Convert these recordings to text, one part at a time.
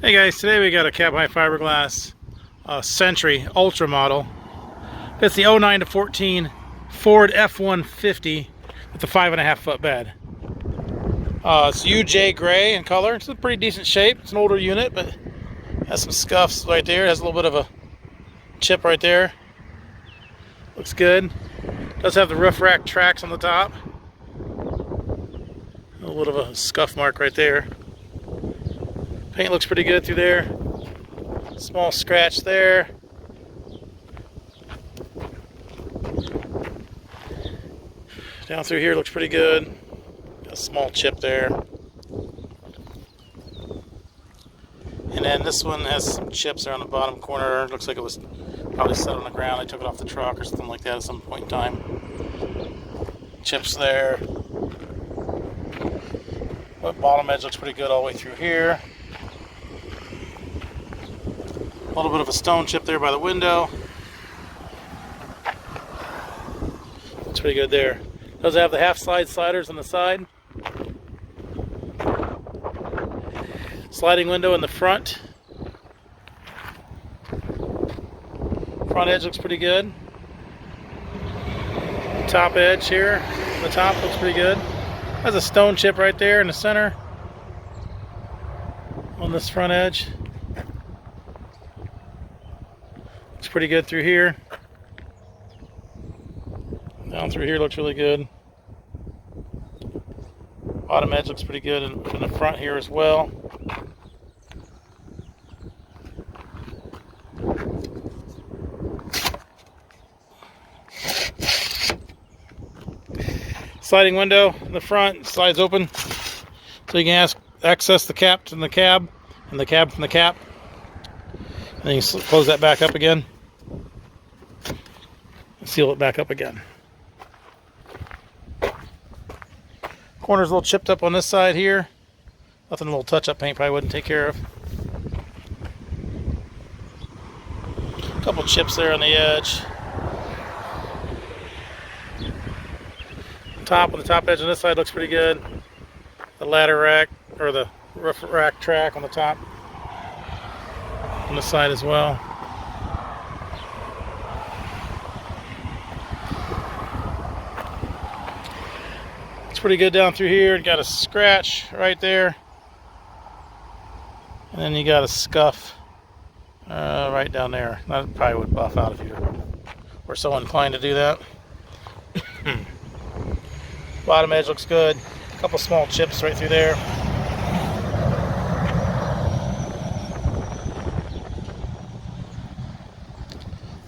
Hey guys, today we got a cab high fiberglass Century Ultra model. It's the 09 to 14 Ford F150 with a 5.5 foot bed. It's UJ gray in color. It's a pretty decent shape. It's an older unit, but has some scuffs right there. It has a little bit of a chip right there. Looks good. Does have the roof rack tracks on the top. A little bit of a scuff mark right there. Paint looks pretty good through there. Small scratch there. Down through here looks pretty good. Got a small chip there. And then this one has some chips there on the bottom corner. Looks like it was probably set on the ground. I took it off the truck or something like that at some point in time. Chips there. But bottom edge looks pretty good all the way through here. A little bit of a stone chip there by the window. Looks pretty good there. Does have the half slide sliders on the side. Sliding window in the front. Front edge looks pretty good. Top edge here, the top looks pretty good. Has a stone chip right there in the center on this front edge. Looks pretty good through here. Down through here looks really good. Bottom edge looks pretty good in the front here as well. Sliding window in the front, slides open so you can access the cap from the cab and the cab from the cap. And then you close that back up again and seal it back up again. Corner's a little chipped up on this side here. Nothing a little touch-up paint probably wouldn't take care of. A couple chips there on the edge. On the top edge on this side looks pretty good. The ladder rack or the roof rack track on the top on this side as well. It's pretty good down through here. Got a scratch right there, and then you got a scuff right down there. That probably would buff out if you were so inclined to do that. Bottom edge looks good. A couple small chips right through there.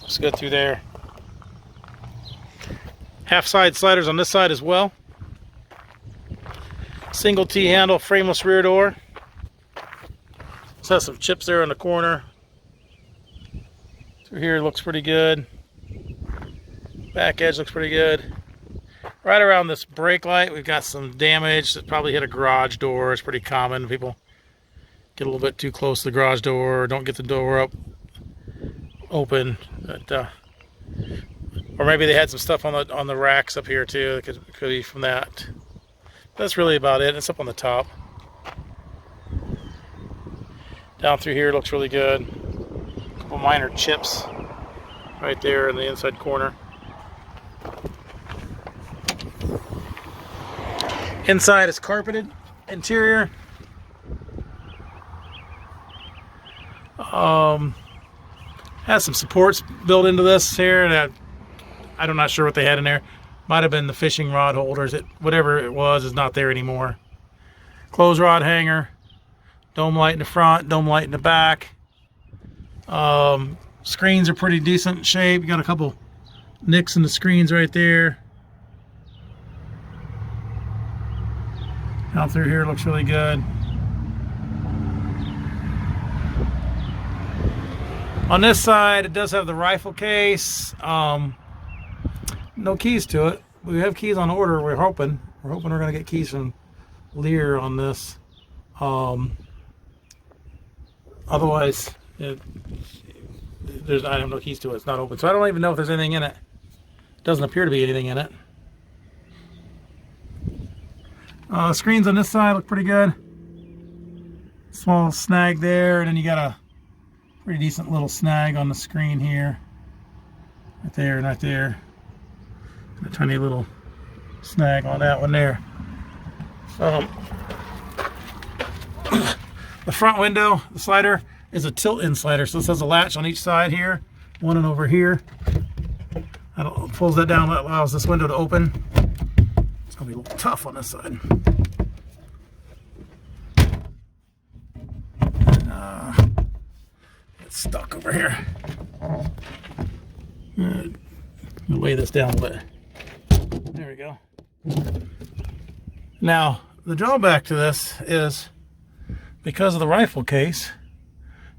Looks good through there. Half side sliders on this side as well. Single T-handle frameless rear door. This has some chips there in the corner. Through here looks pretty good. Back edge looks pretty good. Right around this brake light, we've got some damage that probably hit a garage door. It's pretty common. People get a little bit too close to the garage door, or don't get the door open. But, or maybe they had some stuff on the racks up here too. It could be from that. That's really about it. It's up on the top. Down through here looks really good. A couple minor chips right there in the inside corner. Inside is carpeted interior. Has some supports built into this here that I'm not sure what they had in there. Might have been the fishing rod holders. Whatever it was is not there anymore. Clothes rod hanger. Dome light in the front, dome light in the back. Screens are pretty decent shape. You got a couple nicks in the screens right there. Out through here looks really good. On this side, it does have the rifle case. No keys to it. We have keys on order. We're hoping we're going to get keys from Lear on this. Otherwise, I have no keys to it. It's not open, so I don't even know if there's anything in it. Doesn't appear to be anything in it. Screens on this side look pretty good. Small snag there, and then you got a pretty decent little snag on the screen here. Right there and right there. And a tiny little snag on that one there. The front window, the slider, is a tilt-in slider. So this has a latch on each side here, one and over here. That pulls that down, that allows this window to open. It's gonna be a little tough on this side. It's stuck over here. Let me weigh this down a bit. There we go. Now, the drawback to this is because of the rifle case,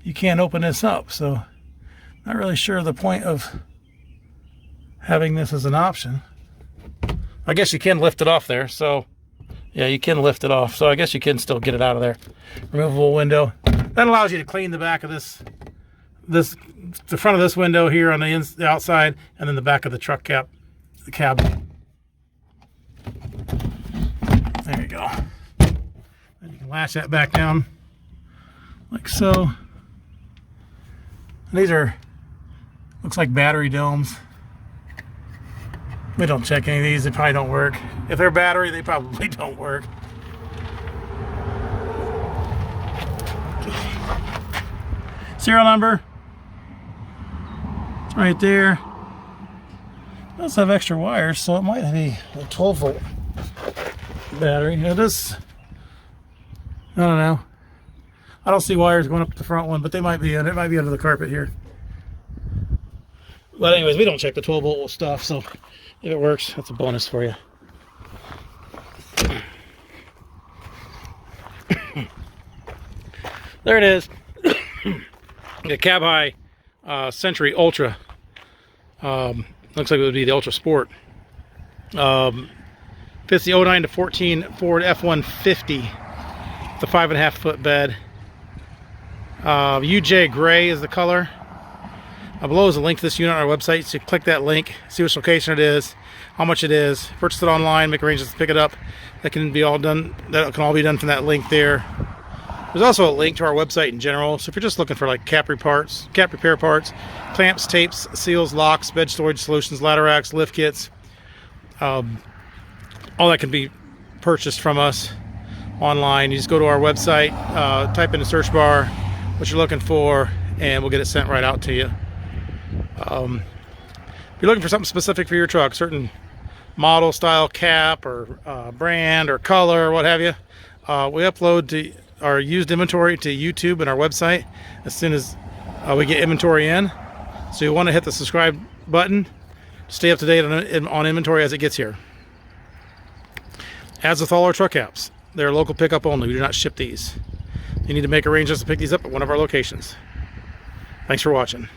you can't open this up. So, not really sure the point of having this as an option. I guess you can lift it off there. So, yeah, you can lift it off. So, I guess you can still get it out of there. Removable window. That allows you to clean the back of the front of this window here on the outside, and then the back of the truck cab. There you go. And you can latch that back down like so. And these are, looks like battery domes. We don't check any of these, they probably don't work. If they're battery, they probably don't work. Serial number, it's right there. It does have extra wires, so it might be a 12-volt battery. It is, I don't know. I don't see wires going up the front one, but they might be in. It might be under the carpet here. But anyways, we don't check the 12-volt stuff, so if it works, that's a bonus for you. There it is. The Cab High Century Ultra. Looks like it would be the Ultra Sport. Fits the 09 to 14 Ford F150. The 5.5 foot bed. UJ Gray is the color. Below is a link to this unit on our website. So you click that link, see which location it is, how much it is, purchase it online, make arrangements to pick it up. That can be all done. That can all be done from that link there. There's also a link to our website in general. So if you're just looking for like cap repair parts, clamps, tapes, seals, locks, bed storage solutions, ladder racks, lift kits, all that can be purchased from us online. You just go to our website, type in the search bar what you're looking for, and we'll get it sent right out to you. If you're looking for something specific for your truck, certain model, style, cap, or brand, or color, or what have you, we upload our used inventory to YouTube and our website as soon as we get inventory in. So you want to hit the subscribe button to stay up to date on inventory as it gets here. As with all our truck apps, they're local pickup only. We do not ship these. You need to make arrangements to pick these up at one of our locations. Thanks for watching.